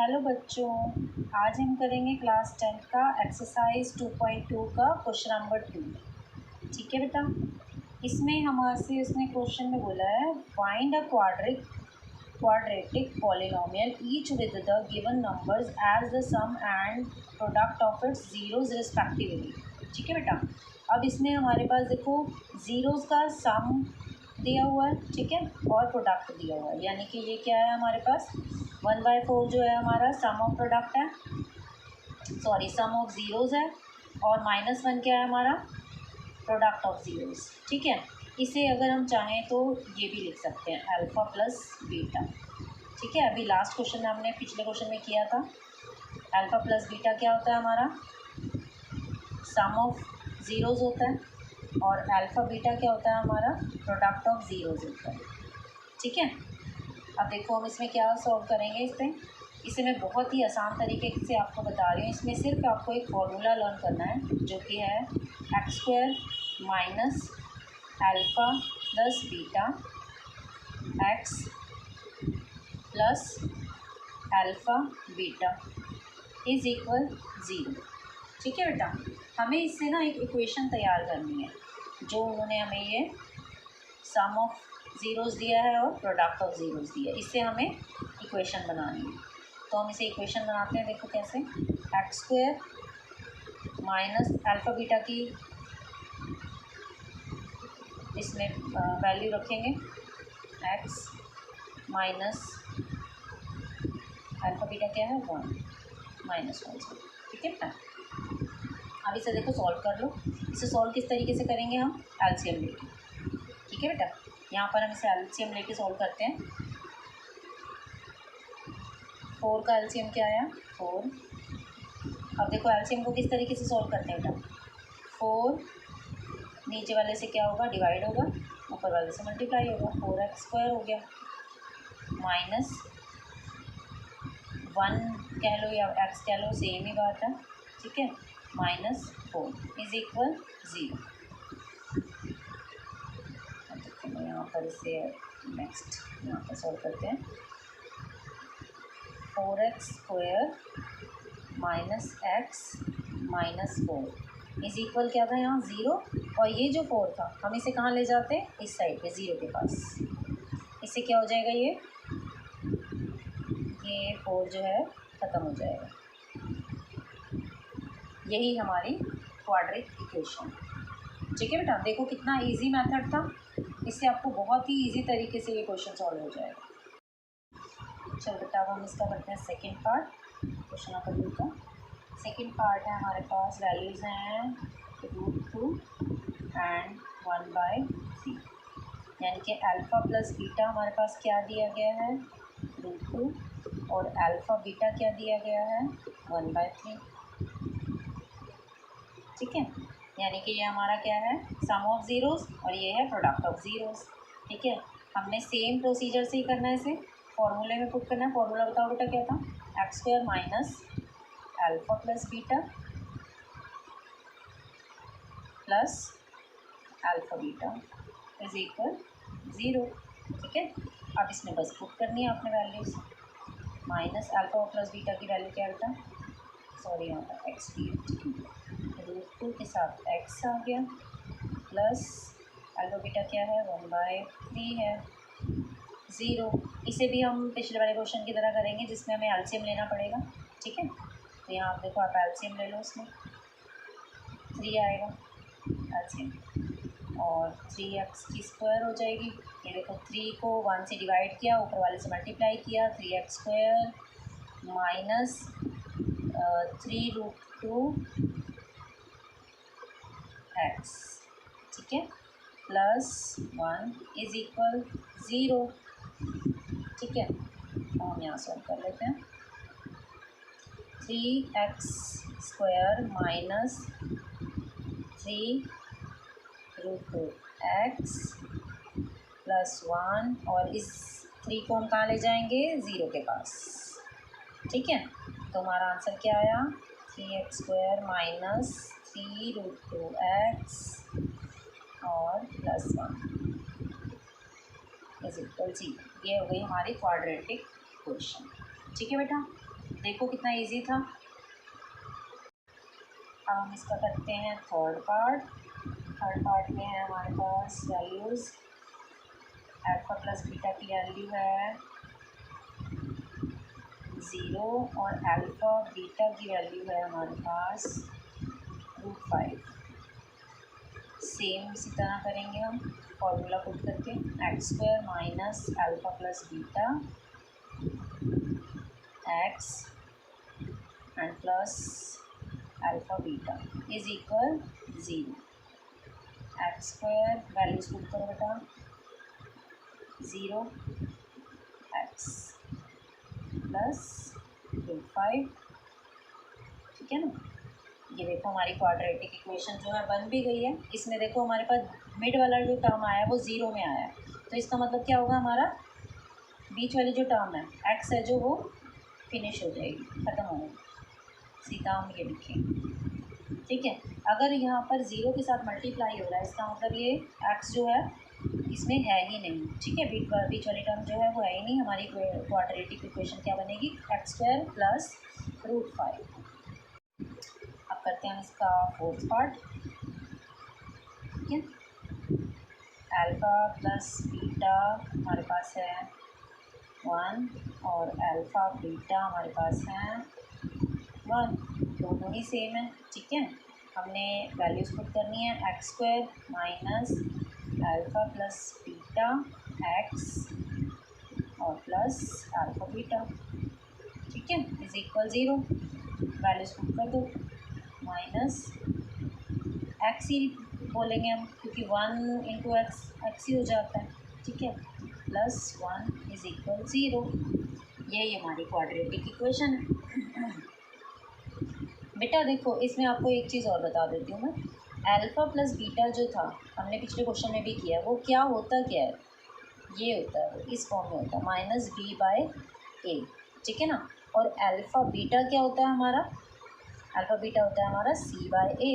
Hello बच्चों, आज हम करेंगे क्लास 10 का एक्सरसाइज 2.2 का क्वेश्चन नंबर 2। ठीक है बेटा, इसमें हमारे से उसने क्वेश्चन में बोला है find a quadratic polynomial each with the given numbers as the sum and product of its zeroes respectively. ठीक है बेटा, अब इसमें हमारे पास देखो जीरोज़ का सम दिया हुआ है, ठीक है, और प्रोडक्ट दिया हुआ है, यानी कि ये क्या है हमारे पास 1/4 जो है हमारा सम ऑफ प्रोडक्ट है, सॉरी सम ऑफ ज़ीरोज़ है, और -1 क्या है हमारा प्रोडक्ट ऑफ ज़ीरोज़। ठीक है, इसे अगर हम चाहें तो ये भी लिख सकते हैं अल्फ़ा प्लस बीटा। ठीक है, अभी लास्ट क्वेश्चन में हमने पिछले क्वेश्चन में किया था। अल्फ़ा प्लस बीटा क्या होता है हमारा सम ऑफ ज़ीरोज़ होता है, और अल्फ़ा बीटा क्या होता है हमारा प्रोडक्ट ऑफ ज़ीरोज़ होता है। ठीक है, अब देखो हम इसमें क्या सॉल्व करेंगे। इसे मैं बहुत ही आसान तरीके से आपको बता रही हूँ। इसमें सिर्फ आपको एक फॉर्मूला लर्न करना है जो कि है x² minus alpha plus beta x plus alpha beta is equal 0। ठीक है बेटा, हमें इससे ना एक इक्वेशन तैयार करनी है जो उन्होंने हमें ये सम ऑफ ज़ीरोज़ दिया है और प्रोडक्ट ऑफ ज़ीरोज़ दिया है, इससे हमें इक्वेशन बनानी है। तो हम इसे इक्वेशन बनाते हैं। देखो कैसे, x² माइनस अल्फ़ा बीटा की इसमें वैल्यू रखेंगे x माइनस अल्फ़ा बीटा क्या है 1 -1। ठीक है बेटा, अब इसे देखो सॉल्व कर लो। इसे सॉल्व किस तरीके से करेंगे हम एलसीएम लेके। ठीक है बेटा, यहाँ पर हम इसे एलसीएम लेके सॉल्व करते हैं। 4 का एलसीएम क्या आया 4। अब देखो एलसीएम को किस तरीके से सॉल्व करते हैं बेटा, 4 नीचे वाले से क्या होगा डिवाइड होगा, ऊपर वाले से मल्टीप्लाई होगा, 4x² हो गया माइनस 1 कह लो या x कह लो, सेम ही बात है। ठीक है, -4 इज इक्वल 0। मैं यहाँ पर इसे नेक्स्ट यहाँ पर सॉल्व करते हैं। 4x² minus x minus 4 is equal क्या था यहाँ 0, और ये जो 4 था हम इसे कहाँ ले जाते हैं इस साइड पे 0 के पास। इससे क्या हो जाएगा ये 4 जो है ख़त्म हो जाएगा। यही हमारी क्वाड्रेटिक इक्वेशन। ठीक है बेटा, देखो कितना इजी मेथड था, इससे आपको बहुत ही इजी तरीके से ये क्वेश्चन सॉल्व हो जाएगा। चलो बेटा, अब हम इसका करते हैं सेकंड पार्ट। क्वेश्चन नंबर 2 का सेकंड पार्ट है हमारे पास, वैल्यूज़ हैं √2 एंड 1/3, यानी कि अल्फ़ा प्लस बीटा हमारे पास क्या दिया गया है √2, और अल्फ़ा बीटा क्या दिया गया है 1/3। ठीक है, यानी कि ये हमारा क्या है सम ऑफ ज़ीरोज़ और ये है प्रोडक्ट ऑफ ज़ीरोज़। ठीक है, हमने सेम प्रोसीजर से ही करना है, इसे फॉर्मूले में पुट करना है। फॉर्मूला बताओ बेटा क्या था, x² minus alpha plus beta plus alpha beta is equal 0। ठीक है, अब इसमें बस पुट करनी है आपने values. Minus alpha plus beta की वैल्यू क्या बेटा, सॉरी यहाँ पर x दी है, √2 के साथ x आ गया प्लस अल्फ़ा बीटा क्या है 1/3 है 0। इसे भी हम पिछले वाले क्वेश्चन की तरह करेंगे जिसमें हमें एलसीएम लेना पड़ेगा। ठीक है, तो यहाँ आप देखो, आप एलसीएम ले लो, इसमें 3 आएगा एलसीएम, और 3x² हो जाएगी। ये देखो 3 को 1 से डिवाइड किया, ऊपर वाले से मल्टीप्लाई किया, 3x² माइनस 3√2x। ठीक है, प्लस 1 इज इक्वल 0। ठीक है, तो हम यहाँ सॉल्व कर लेते हैं। 3x² माइनस 3√2x प्लस 1, और इस 3 को हम कहाँ ले जाएंगे 0 के पास। ठीक है, तो हमारा आंसर क्या आया 3x² माइनस 3√2x और प्लस 1 इज इक्वल 0। ये हो गई हमारी क्वाड्रेटिक इक्वेशन। ठीक है बेटा, देखो कितना इजी था। अब हम इसका करते हैं थर्ड पार्ट। थर्ड पार्ट में है हमारे पास वैल्यूज़। अल्फ़ा प्लस बीटा की वैल्यू है 0 और अल्फ़ा बीटा की वैल्यू है हमारे पास √5। सेम इसी तरह करेंगे हम फॉर्मूला पुट करके x² minus alpha plus beta x and plus alpha beta is equal 0। x² values put करो बेटा 0 x प्लस √5, ठीक है ना। ये देखो हमारी क्वाड्रेटिक इक्वेशन जो है बन भी गई है। इसमें देखो हमारे पास मिड वाला जो टर्म आया है वो 0 में आया है, तो इसका मतलब क्या होगा, हमारा बीच वाली जो टर्म है x है जो वो फिनिश हो जाएगी, ख़त्म हो जाएगी। सीधा हम ये लिखेंगे, ठीक है। अगर यहाँ पर 0 के साथ मल्टीप्लाई हो रहा है इसका मतलब ये x जो है इसमें है ही नहीं, ठीक है। बीच वाली टर्म जो है वो है ही नहीं। हमारी क्वाड्रेटिक इक्वेशन क्या बनेगी, x² प्लस √5। अब करते हैं इसका फोर्थ पार्ट, ठीक है। अल्फ़ा प्लस बीटा हमारे पास है 1 और अल्फ़ा बीटा हमारे पास है 1, दोनों ही सेम है, ठीक है। हमने वैल्यूज़ पुट करनी है x² minus alpha plus beta x और प्लस अल्फ़ा बीटा, ठीक है, इज इक्वल 0। वैल्यूज़ पुट कर दो, माइनस एक्स ही बोलेंगे हम क्योंकि 1 इंटू एक्स ही हो जाता है, ठीक है, प्लस 1 इज इक्वल 0। यही हमारी क्वाड्रेटिक इक्वेशन है। बेटा देखो इसमें आपको एक चीज़ और बता देती हूँ मैं। अल्फ़ा प्लस बीटा जो था हमने पिछले क्वेश्चन में भी किया, वो क्या होता क्या है, ये होता है, इस फॉर्म में होता है माइनस b/a, ठीक है ना। और अल्फ़ा बीटा क्या होता है हमारा, अल्फ़ा बीटा होता है हमारा c/a,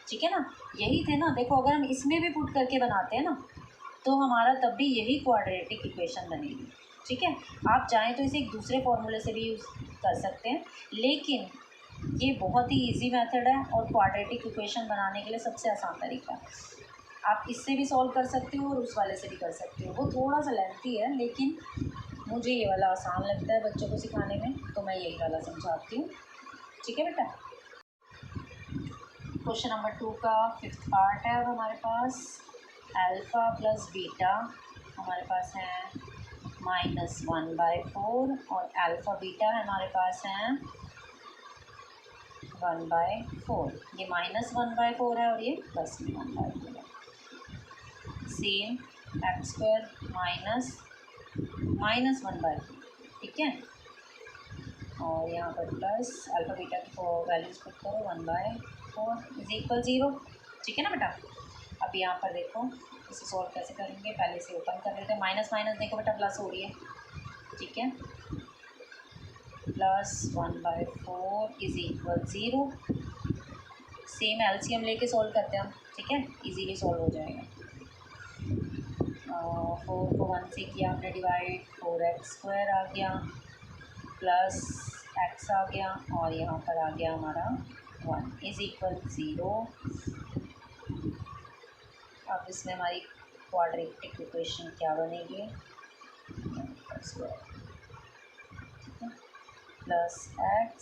ठीक है ना। यही थे ना, देखो अगर हम इसमें भी पुट करके बनाते हैं ना तो हमारा तब भी यही क्वाड्रेटिक इक्वेशन बनेगी, ठीक है। आप चाहें तो इसे एक दूसरे फॉर्मूले से भी यूज़ कर सकते हैं, लेकिन ये बहुत ही इजी मेथड है और क्वाड्रेटिक इक्वेशन बनाने के लिए सबसे आसान तरीका है। आप इससे भी सॉल्व कर सकते हो और उस वाले से भी कर सकते हो। वो थोड़ा सा लेंथी है लेकिन मुझे ये वाला आसान लगता है बच्चों को सिखाने में, तो मैं यही वाला समझाती हूँ, ठीक है बेटा। क्वेश्चन नंबर 2 का फिफ्थ पार्ट है अब हमारे पास। अल्फ़ा प्लस बीटा हमारे पास है -1/4 और अल्फ़ा बीटा हमारे पास है 1/4। ये -1/4 है और ये +1/4 है। सेम x² माइनस -1/4, ठीक है। और यहाँ पर प्लस अल्फ़ा बीटा की वैल्यूज़ पुट करो 1/4 इज इक्वल 0, ठीक है ना बेटा। अब यहाँ पर देखो इसे सॉल्व कैसे करेंगे, पहले से ओपन कर लेते हैं। माइनस माइनस देखो बेटा प्लस हो रही है, ठीक है, +1/4 इज इक्वल 0। सेम एलसीएम लेके सॉल्व करते हैं हम, ठीक है, इजीली सॉल्व हो जाएगा। 4 को 1 से किया हमने डिवाइड, 4x² आ गया प्लस x आ गया और यहाँ पर आ गया हमारा 1 इज इक्वल 0। अब इसमें हमारी क्वाड्रेटिक इक्वेशन क्या बनेगी, plus x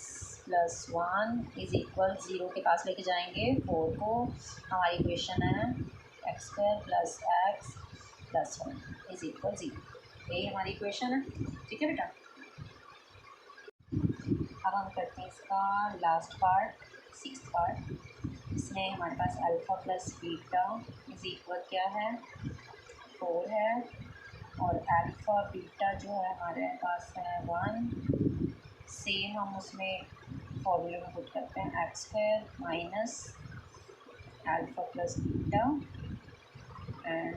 plus 1 is equal 0 के पास लेके जाएंगे 4 को। हमारी इक्वेशन है x² plus x plus 1 is equal 0। यही हमारी इक्वेशन है, ठीक है बेटा। अब हम करते हैं इसका लास्ट पार्ट, सिक्स्थ पार्ट। इसमें हमारे पास alpha plus beta is equal क्या है, 4 है और अल्फ़ा बीटा जो है हमारे पास है 1। सेम हम उसमें फॉर्मूले में पुट करते हैं x² minus alpha plus beta and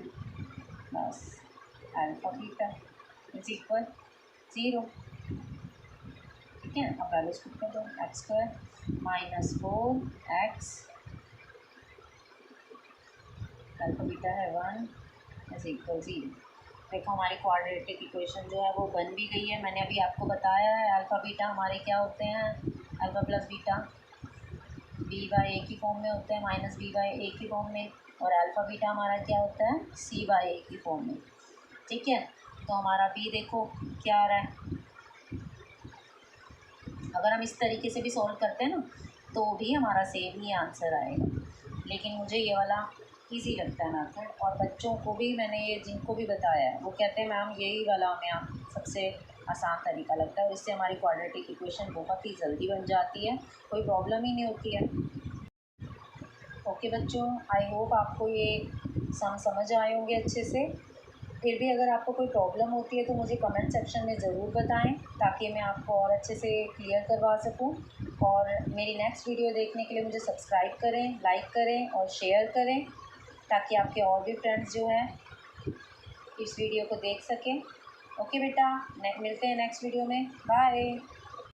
plus alpha beta is equal 0, ठीक है। अब वैल्यूज पुट कर दो, x² minus 4x alpha beta है 1 इज इक्वल 0। देखो हमारी क्वाड्रेटिक इक्वेशन जो है वो बन भी गई है। मैंने अभी आपको बताया है अल्फ़ा बीटा हमारे क्या होते हैं, alpha plus beta B by A की फॉर्म में होते हैं माइनस बी बाई ए की फॉर्म में, और अल्फ़ा बीटा हमारा क्या होता है सी बाई ए की फॉर्म में। ठीक है, तो हमारा बी देखो क्या आ रहा है। अगर हम इस तरीके से भी सॉल्व करते हैं ना तो भी हमारा सेम ही आंसर आएगा, लेकिन मुझे ये वाला इजी लगता है मेथड, और बच्चों को भी मैंने ये जिनको भी बताया है वो कहते हैं मैम यही वाला हमें सबसे आसान तरीका लगता है, और इससे हमारी क्वाड्रेटिक इक्वेशन बहुत ही जल्दी बन जाती है, कोई प्रॉब्लम ही नहीं होती है। ओके बच्चों, आई होप आपको ये समझ आए होंगे अच्छे से। फिर भी अगर आपको कोई प्रॉब्लम होती है तो मुझे कमेंट सेक्शन में ज़रूर बताएं, ताकि मैं आपको और अच्छे से क्लियर करवा सकूं। और मेरी नेक्स्ट वीडियो देखने के लिए मुझे सब्सक्राइब करें, लाइक करें और शेयर करें, ताकि आपके और भी फ्रेंड्स जो हैं इस वीडियो को देख सकें। ओके बेटा, मिलते हैं नेक्स्ट वीडियो में। बाय।